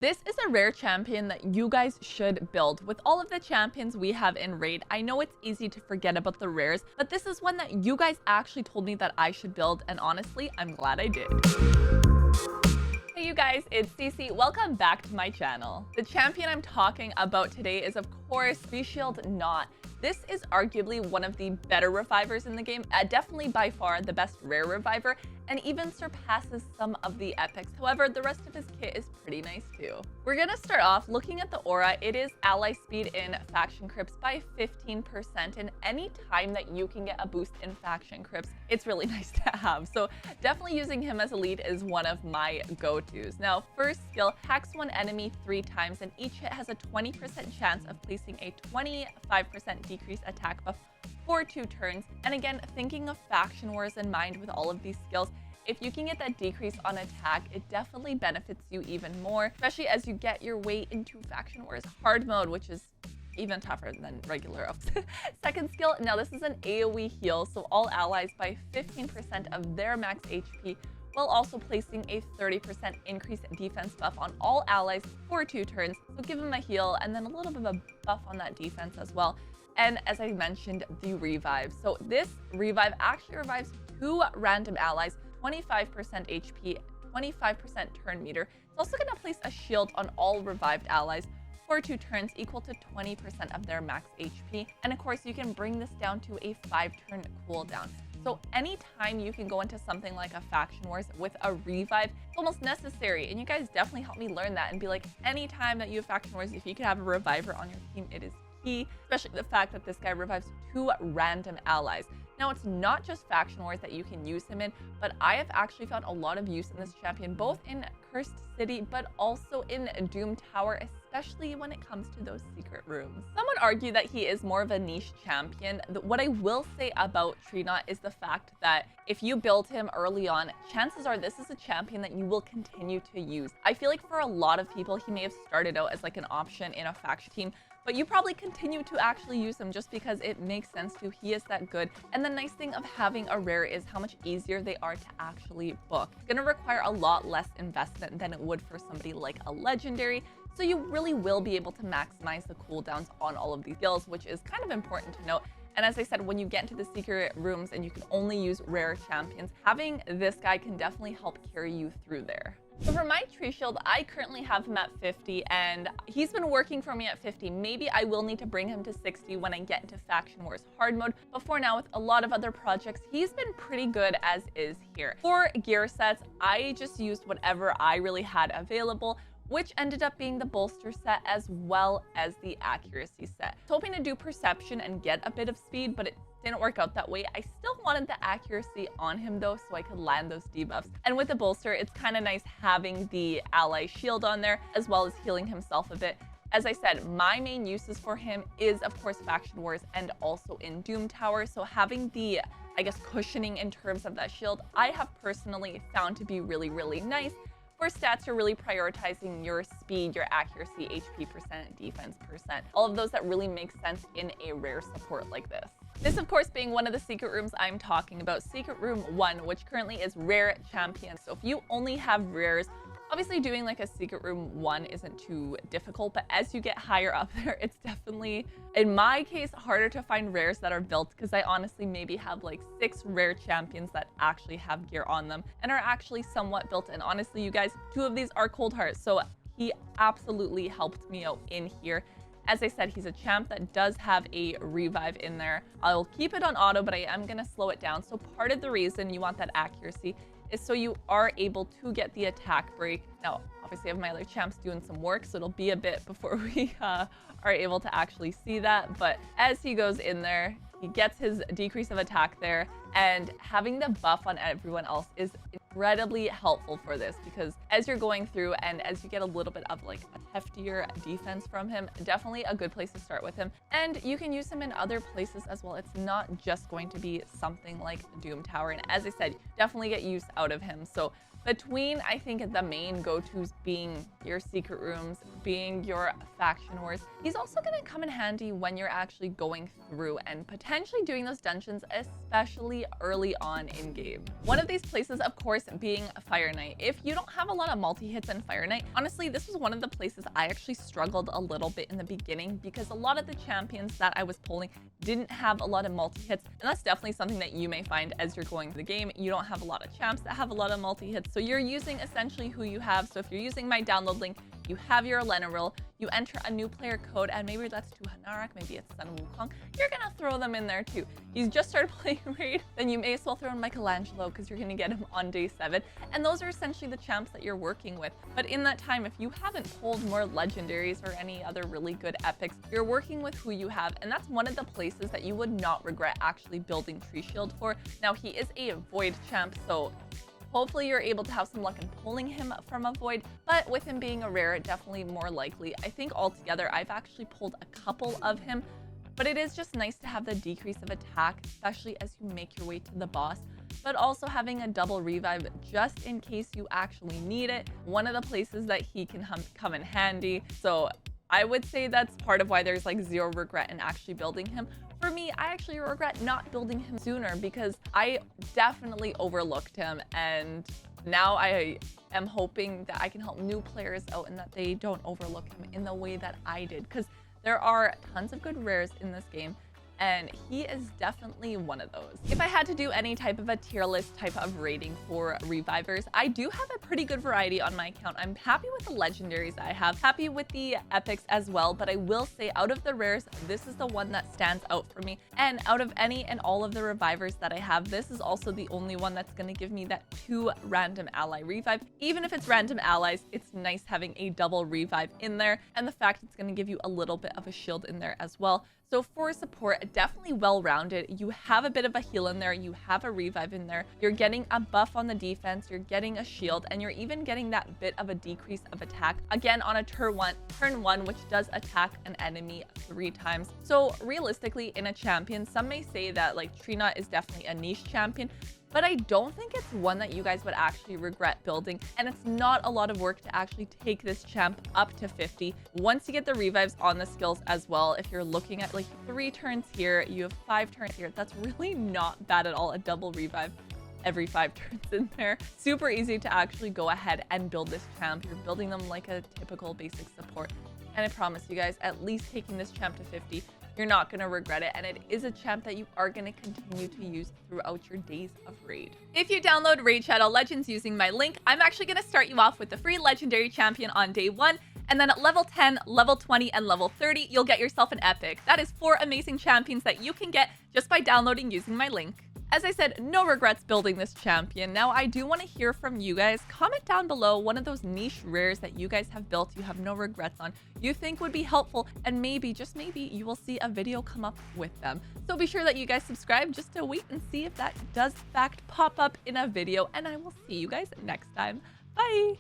This is a rare champion that you guys should build. With all of the champions we have in raid, I know it's easy to forget about the rares, but this is one that you guys actually told me that I should build, and honestly, I'm glad I did. Hey you guys, it's Cece. Welcome back to my channel. The champion I'm talking about today is of course Treeshield Knott. This is arguably one of the better revivers in the game, definitely by far the best rare reviver, and even surpasses some of the epics. However, the rest of his kit is pretty nice too. We're gonna start off looking at the aura. It is ally speed in faction crypts by 15%, and any time that you can get a boost in faction crypts, it's really nice to have. So definitely using him as a lead is one of my go-tos. Now, first skill, hacks one enemy 3 times, and each hit has a 20% chance of placing a 25% decrease attack buff for 2 turns. And again, thinking of faction wars in mind with all of these skills, if you can get that decrease on attack, it definitely benefits you even more, especially as you get your way into faction wars hard mode, which is even tougher than regular ops. Second skill, now this is an AoE heal, so all allies by 15% of their max HP, while also placing a 30% increased defense buff on all allies for 2 turns. So give them a heal and then a little bit of a buff on that defense as well. And as I mentioned, the revive. So this revive actually revives 2 random allies, 25% HP, 25% turn meter. It's also going to place a shield on all revived allies for 2 turns, equal to 20% of their max HP. And of course, you can bring this down to a 5-turn cooldown. So anytime you can go into something like a faction wars with a revive, it's almost necessary. And you guys definitely helped me learn that and be like, anytime that you have faction wars, if you could have a reviver on your team, it is key, especially the fact that this guy revives 2 random allies. Now, it's not just faction wars that you can use him in, but I have actually found a lot of use in this champion, both in Cursed City, but also in Doom Tower, especially when it comes to those secret rooms. Some would argue that he is more of a niche champion. What I will say about Treeshield Knott is the fact that if you build him early on, chances are this is a champion that you will continue to use. I feel like for a lot of people, he may have started out as like an option in a faction team, but you probably continue to actually use him just because it makes sense to. He is that good. And the nice thing of having a rare is how much easier they are to actually book. It's gonna require a lot less investment than it would for somebody like a legendary. So you really will be able to maximize the cooldowns on all of these skills, which is kind of important to note. And as I said, when you get into the secret rooms and you can only use rare champions, having this guy can definitely help carry you through there. So for my tree shield, I currently have him at 50, and he's been working for me at 50. Maybe I will need to bring him to 60 when I get into Faction Wars hard mode. But for now, with a lot of other projects, he's been pretty good as is here. For gear sets, I just used whatever I really had available, which ended up being the bolster set as well as the accuracy set. I was hoping to do perception and get a bit of speed, but it didn't work out that way. I still wanted the accuracy on him though, so I could land those debuffs. And with the bolster, it's kind of nice having the ally shield on there, as well as healing himself a bit. As I said, my main uses for him is of course Faction Wars and also in Doom Tower. So having the, I guess, cushioning in terms of that shield, I have personally found to be really, really nice. For stats, you're really prioritizing your speed, your accuracy, HP percent, defense percent, all of those that really make sense in a rare support like this. This, of course, being one of the secret rooms I'm talking about, Secret Room 1, which currently is rare champion. So if you only have rares, obviously doing like a Secret Room 1 isn't too difficult, but as you get higher up there, it's definitely, in my case, harder to find rares that are built, because I honestly maybe have like 6 rare champions that actually have gear on them and are actually somewhat built. And honestly, you guys, 2 of these are Cold Heart, so he absolutely helped me out in here. As I said, he's a champ that does have a revive in there. I'll keep it on auto, but I am going to slow it down. So part of the reason you want that accuracy is so you are able to get the attack break. Now, obviously I have my other champs doing some work, so it'll be a bit before we are able to actually see that. But as he goes in there, he gets his decrease of attack there, and having the buff on everyone else is incredibly helpful for this, because as you're going through and as you get a little bit of like a heftier defense from him, definitely a good place to start with him. And you can use him in other places as well. It's not just going to be something like Doom Tower. And as I said, definitely get use out of him. So between, I think, the main go-tos being your secret rooms, being your faction wars, he's also going to come in handy when you're actually going through and potentially doing those dungeons, especially early on in game. One of these places, of course, being Fire Knight. If you don't have a lot of multi-hits in Fire Knight, honestly, this was one of the places I actually struggled a little bit in the beginning because a lot of the champions that I was pulling didn't have a lot of multi-hits, and that's definitely something that you may find as you're going through the game. You don't have a lot of champs that have a lot of multi-hits, so you're using essentially who you have. So if you're using my download link, you have your Lenaril, you enter a new player code, and maybe that's to Hanarak, maybe it's Sun Wukong, you're gonna throw them in there too. You just started playing Raid, then you may as well throw in Michelangelo because you're gonna get him on day 7. And those are essentially the champs that you're working with. But in that time, if you haven't pulled more legendaries or any other really good epics, you're working with who you have. And that's one of the places that you would not regret actually building Treeshield for. Now, he is a Void champ, so hopefully you're able to have some luck in pulling him from a Void, but with him being a rare, definitely more likely. I think altogether, I've actually pulled a couple of him, but it is just nice to have the decrease of attack, especially as you make your way to the boss, but also having a double revive just in case you actually need it. One of the places that he can come in handy. So I would say that's part of why there's like zero regret in actually building him. For me, I actually regret not building him sooner because I definitely overlooked him, and now I am hoping that I can help new players out and that they don't overlook him in the way that I did, because there are tons of good rares in this game, and he is definitely one of those. If I had to do any type of a tier list type of rating for revivers, I do have a pretty good variety on my account. I'm happy with the legendaries I have, happy with the epics as well, but I will say out of the rares, this is the one that stands out for me. And out of any and all of the revivers that I have, this is also the only one that's gonna give me that 2 random ally revive. Even if it's random allies, it's nice having a double revive in there, and the fact it's gonna give you a little bit of a shield in there as well. So for support, definitely well-rounded. You have a bit of a heal in there, you have a revive in there, you're getting a buff on the defense, you're getting a shield, and you're even getting that bit of a decrease of attack. Again, on a turn one, which does attack an enemy 3 times. So realistically, in a champion, some may say that like Treeshield Knott is definitely a niche champion, but I don't think it's one that you guys would actually regret building, and it's not a lot of work to actually take this champ up to 50. Once you get the revives on the skills as well, if you're looking at like 3 turns here, you have 5 turns here, that's really not bad at all. A double revive every 5 turns in there. Super easy to actually go ahead and build this champ. You're building them like a typical basic support, and I promise you guys, at least taking this champ to 50, you're not going to regret it, and it is a champ that you are going to continue to use throughout your days of Raid. If you download Raid Shadow Legends using my link, I'm actually going to start you off with the free legendary champion on day 1, and then at level 10, level 20, and level 30, you'll get yourself an epic. That is 4 amazing champions that you can get just by downloading using my link. As I said, no regrets building this champion. Now, I do want to hear from you guys. Comment down below one of those niche rares that you guys have built, you have no regrets on, you think would be helpful, and maybe, just maybe, you will see a video come up with them. So be sure that you guys subscribe just to wait and see if that does in fact pop up in a video, and I will see you guys next time. Bye!